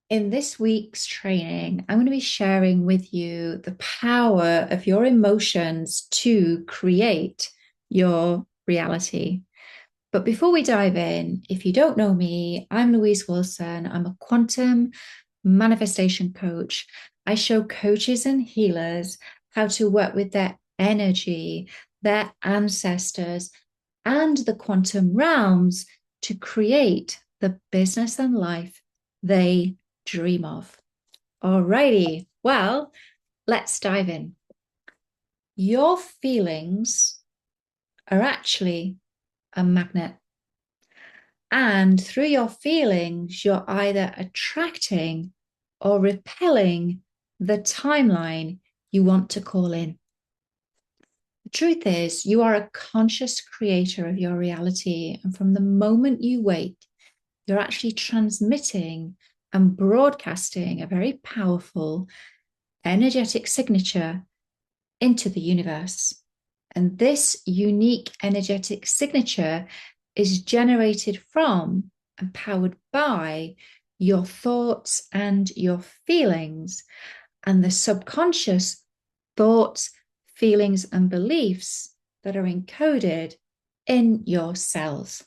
In this week's training, I'm going to be sharing with you the power of your emotions to create your reality. But before we dive in, if you don't know me, I'm Louise Wilson. I'm a quantum manifestation coach. I show coaches and healers how to work with their energy, their ancestors, and the quantum realms to create the business and life they dream of. Alrighty, well, let's dive in. Your feelings are actually a magnet. And through your feelings, you're either attracting or repelling the timeline you want to call in. The truth is, you are a conscious creator of your reality. And from the moment you wake, you're actually transmitting and broadcasting a very powerful energetic signature into the universe. And this unique energetic signature is generated from and powered by your thoughts and your feelings, and the subconscious thoughts, feelings, and beliefs that are encoded in your cells.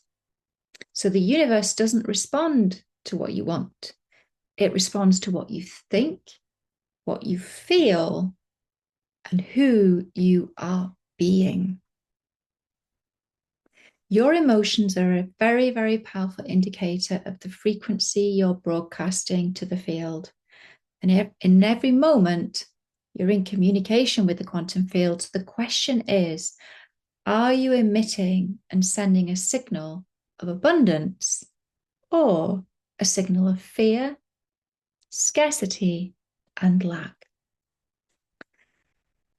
So the universe doesn't respond to what you want, it responds to what you think, what you feel, and who you are being. Your emotions are a very, very powerful indicator of the frequency you're broadcasting to the field. And in every moment, you're in communication with the quantum field. So the question is, are you emitting and sending a signal of abundance or a signal of fear, scarcity, and lack?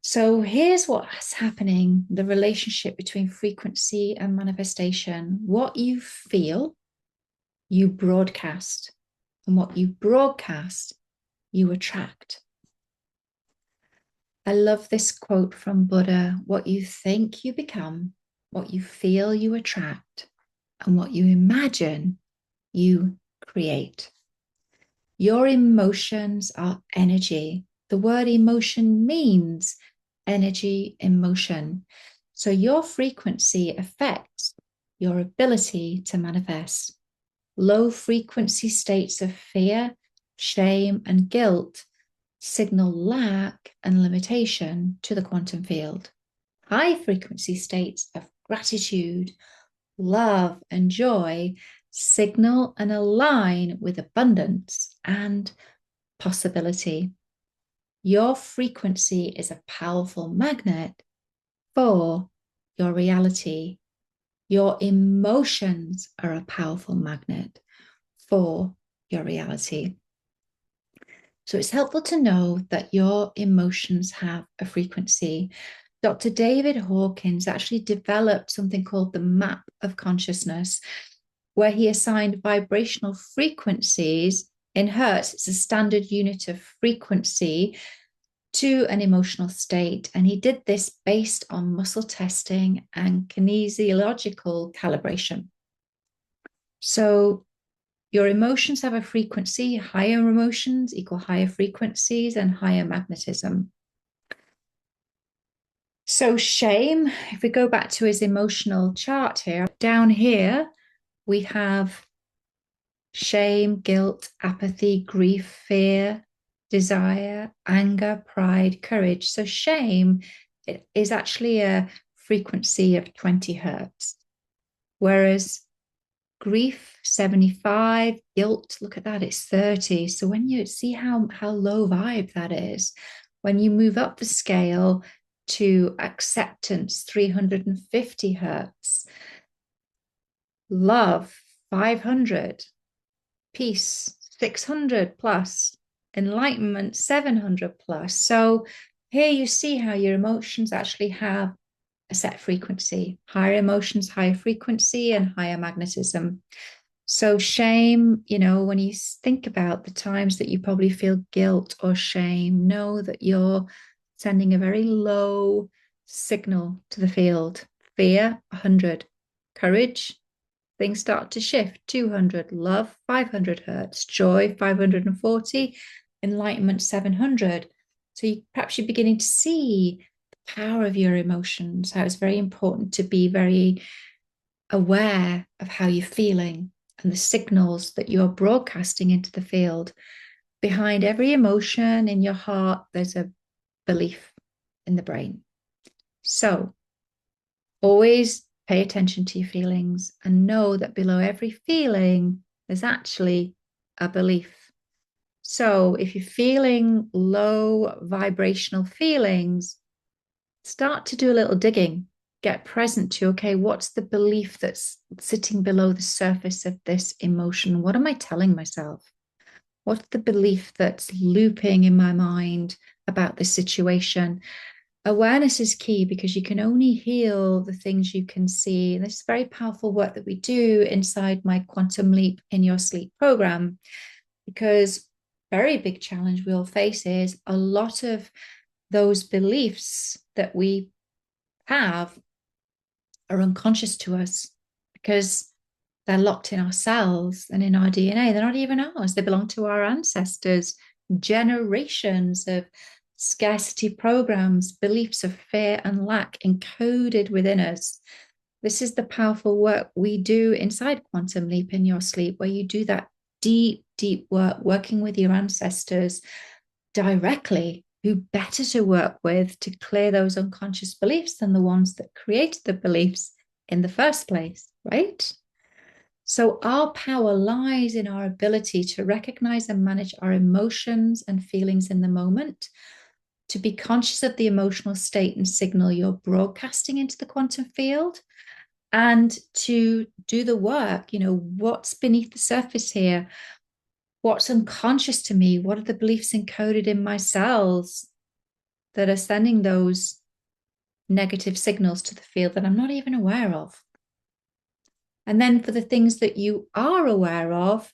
So here's what's happening, the relationship between frequency and manifestation. What you feel, you broadcast. And what you broadcast, you attract. I love this quote from Buddha: what you think, you become; what you feel, you attract; and what you imagine, you create. Your emotions are energy. The word emotion means energy in motion. So your frequency affects your ability to manifest. Low frequency states of fear, shame, and guilt signal lack and limitation to the quantum field. High frequency states of gratitude, love, and joy signal and align with abundance and possibility. Your frequency is a powerful magnet for your reality. Your emotions are a powerful magnet for your reality. So it's helpful to know that your emotions have a frequency. Dr. David Hawkins actually developed something called the map of consciousness, where he assigned vibrational frequencies in hertz. It's a standard unit of frequency to an emotional state. And he did this based on muscle testing and kinesiological calibration. So your emotions have a frequency. Higher emotions equal higher frequencies and higher magnetism. So shame, if we go back to his emotional chart here, down here, we have shame, guilt, apathy, grief, fear, desire, anger, pride, courage. So shame is actually a frequency of 20 hertz, whereas grief 75, guilt, look at that, it's 30. So when you see how low vibe that is, when you move up the scale to acceptance 350 hertz, love 500, peace 600 plus, enlightenment 700 plus. So here you see how your emotions actually have a set frequency. Higher emotions, higher frequency, and higher magnetism. So shame, when you think about the times that you probably feel guilt or shame, know that you're sending a very low signal to the field. Fear 100, courage things start to shift. 200, love, 500 hertz, joy, 540, enlightenment, 700. So perhaps you're beginning to see the power of your emotions, how it's very important to be very aware of how you're feeling and the signals that you're broadcasting into the field. Behind every emotion in your heart, there's a belief in the brain. So always pay attention to your feelings and know that below every feeling, there's actually a belief. So if you're feeling low vibrational feelings, start to do a little digging. Get present to, okay, what's the belief that's sitting below the surface of this emotion? What am I telling myself? What's the belief that's looping in my mind about this situation? Awareness is key because you can only heal the things you can see. And this is very powerful work that we do inside my Quantum Leap in Your Sleep program, because very big challenge we'll face is a lot of those beliefs that we have are unconscious to us because they're locked in our cells and in our DNA. They're not even ours. They belong to our ancestors, generations of scarcity programs, beliefs of fear and lack encoded within us. This is the powerful work we do inside Quantum Leap in Your Sleep, where you do that deep, deep work, working with your ancestors directly. Who better to work with to clear those unconscious beliefs than the ones that created the beliefs in the first place, right? So our power lies in our ability to recognize and manage our emotions and feelings in the moment, to be conscious of the emotional state and signal you're broadcasting into the quantum field, and to do the work. What's beneath the surface here? What's unconscious to me? What are the beliefs encoded in my cells that are sending those negative signals to the field that I'm not even aware of? And then for the things that you are aware of,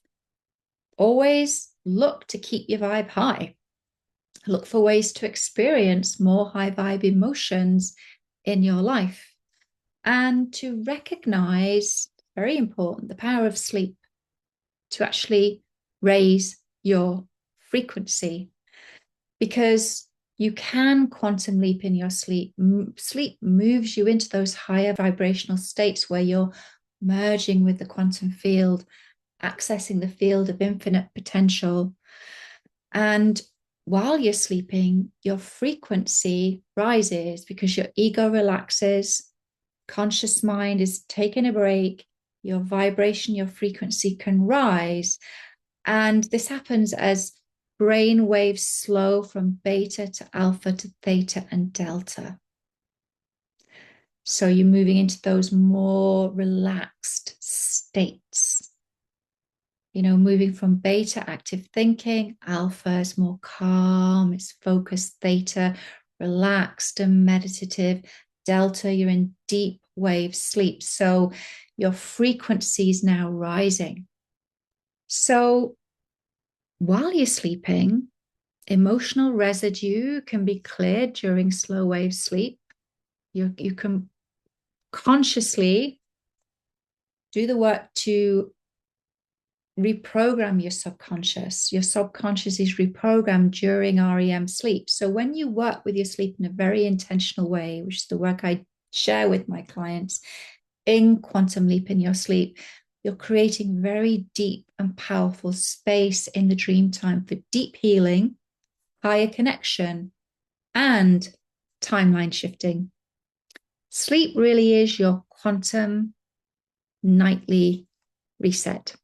always look to keep your vibe high. Look for ways to experience more high vibe emotions in your life, and to recognize, very important, the power of sleep to actually raise your frequency, because you can quantum leap in your sleep. Sleep moves you into those higher vibrational states where you're merging with the quantum field, accessing the field of infinite potential. And while you're sleeping, your frequency rises because your ego relaxes, conscious mind is taking a break, your vibration, your frequency can rise. And this happens as brain waves slow from beta to alpha to theta and delta. So you're moving into those more relaxed states. Moving from beta, active thinking, alpha is more calm, it's focused, theta, relaxed and meditative, delta, you're in deep wave sleep. So your frequency is now rising. So while you're sleeping, emotional residue can be cleared during slow wave sleep. You can consciously do the work to reprogram your subconscious. Your subconscious is reprogrammed during REM sleep. So when you work with your sleep in a very intentional way, which is the work I share with my clients in Quantum Leap in Your Sleep, you're creating very deep and powerful space in the dream time for deep healing, higher connection, and timeline shifting. Sleep really is your quantum nightly reset.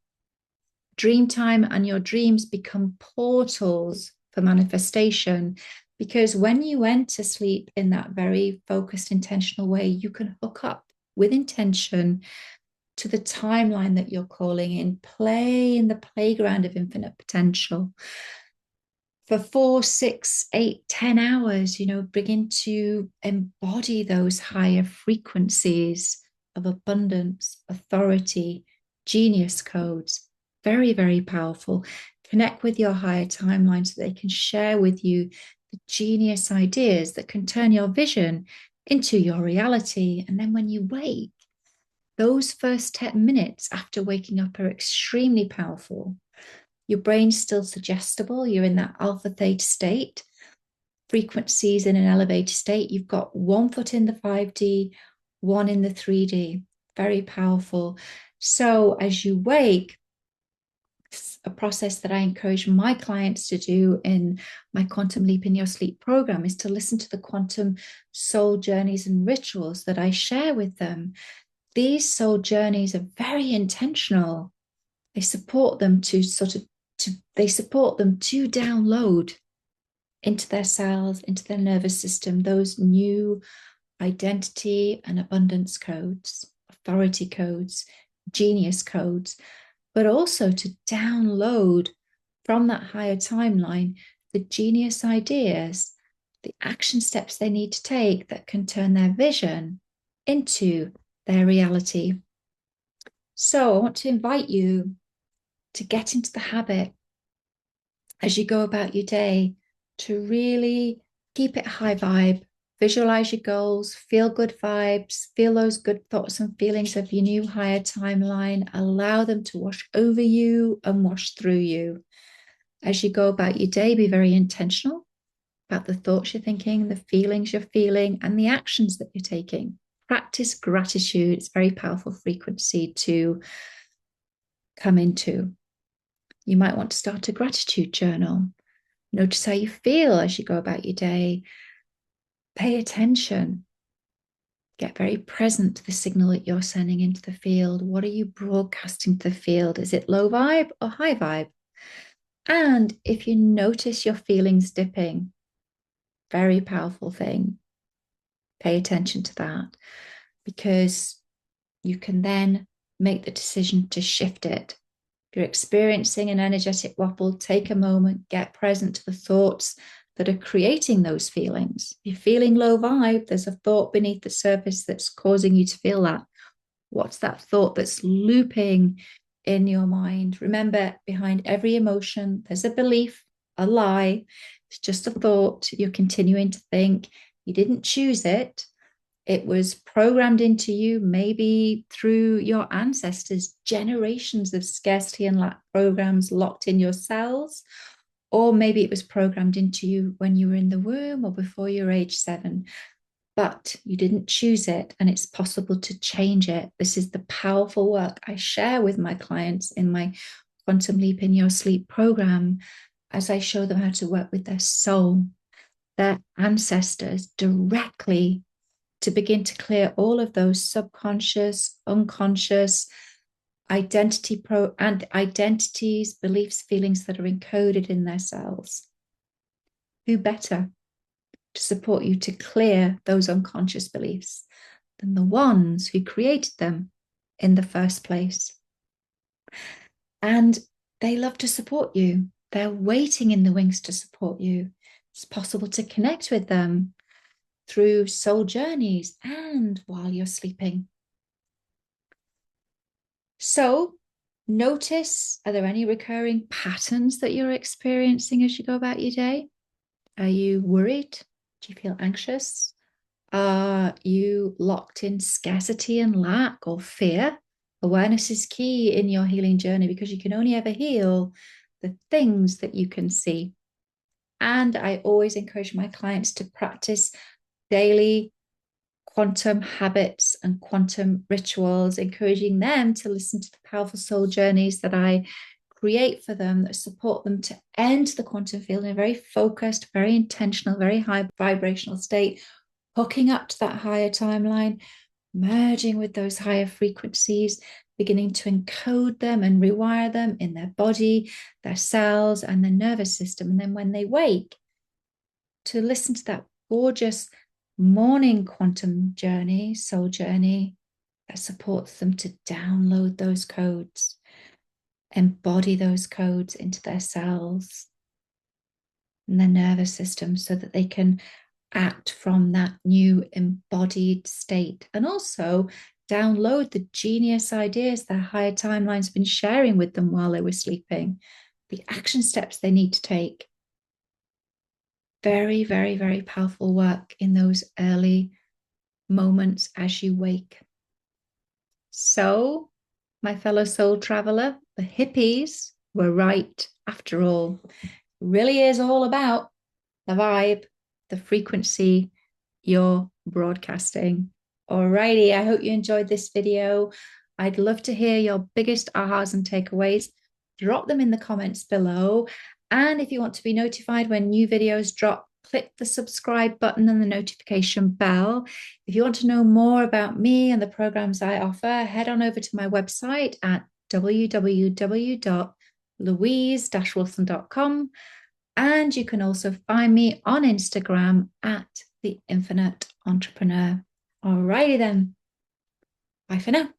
Dream time and your dreams become portals for manifestation, because when you enter sleep in that very focused, intentional way, you can hook up with intention to the timeline that you're calling in, play in the playground of infinite potential for 4, 6, 8, 10 hours, begin to embody those higher frequencies of abundance, authority, genius codes. Very, very powerful. Connect with your higher timeline so they can share with you the genius ideas that can turn your vision into your reality. And then when you wake, those first 10 minutes after waking up are extremely powerful. Your brain's still suggestible. You're in that alpha theta state. Frequencies in an elevated state. You've got one foot in the 5D, one in the 3D. Very powerful. So as you wake, a process that I encourage my clients to do in my Quantum Leap in Your Sleep program is to listen to the quantum soul journeys and rituals that I share with them. These soul journeys are very intentional. They support them to download into their cells, into their nervous system, those new identity and abundance codes, authority codes, genius codes, but also to download from that higher timeline the genius ideas, the action steps they need to take that can turn their vision into their reality. So I want to invite you to get into the habit as you go about your day to really keep it high vibe, visualize your goals, feel good vibes, feel those good thoughts and feelings of your new higher timeline, allow them to wash over you and wash through you. As you go about your day, be very intentional about the thoughts you're thinking, the feelings you're feeling, and the actions that you're taking. Practice gratitude. It's a very powerful frequency to come into. You might want to start a gratitude journal. Notice how you feel as you go about your day. Pay attention. Get very present to the signal that you're sending into the field. What are you broadcasting to the field? Is it low vibe or high vibe? And if you notice your feelings dipping, very powerful thing, pay attention to that, because you can then make the decision to shift it. If you're experiencing an energetic wobble, take a moment, get present to the thoughts that are creating those feelings. If you're feeling low vibe, there's a thought beneath the surface that's causing you to feel that. What's that thought that's looping in your mind? Remember, behind every emotion, there's a belief, a lie. It's just a thought you're continuing to think. You didn't choose it. It was programmed into you, maybe through your ancestors, generations of scarcity and lack programs locked in your cells. Or maybe it was programmed into you when you were in the womb or before you were age 7. But you didn't choose it, and it's possible to change it. This is the powerful work I share with my clients in my Quantum Leap in Your Sleep program, as I show them how to work with their soul, their ancestors directly, to begin to clear all of those subconscious, unconscious identities, beliefs, feelings that are encoded in their cells. Who better to support you to clear those unconscious beliefs than the ones who created them in the first place? And they love to support you. They're waiting in the wings to support you. It's possible to connect with them through soul journeys and while you're sleeping. So notice, are there any recurring patterns that you're experiencing as you go about your day? Are you worried? Do you feel anxious? Are you locked in scarcity and lack or fear? Awareness is key in your healing journey, because you can only ever heal the things that you can see. And I always encourage my clients to practice daily quantum habits and quantum rituals, encouraging them to listen to the powerful soul journeys that I create for them that support them to enter the quantum field in a very focused, very intentional, very high vibrational state, hooking up to that higher timeline, merging with those higher frequencies, beginning to encode them and rewire them in their body, their cells, and their nervous system. And then when they wake, to listen to that gorgeous morning quantum journey, soul journey, that supports them to download those codes, embody those codes into their cells and their nervous system, so that they can act from that new embodied state, and also download the genius ideas their higher timeline's been sharing with them while they were sleeping, the action steps they need to take. Very, very, very powerful work in those early moments as you wake. So, my fellow soul traveler, the hippies were right after all. It really is all about the vibe, the frequency you're broadcasting. Alrighty, I hope you enjoyed this video. I'd love to hear your biggest ahas and takeaways. Drop them in the comments below. And if you want to be notified when new videos drop, click the subscribe button and the notification bell. If you want to know more about me and the programs I offer, head on over to my website at www.louise-wilson.com. And you can also find me on Instagram at The Infinite Entrepreneur. Alrighty then. Bye for now.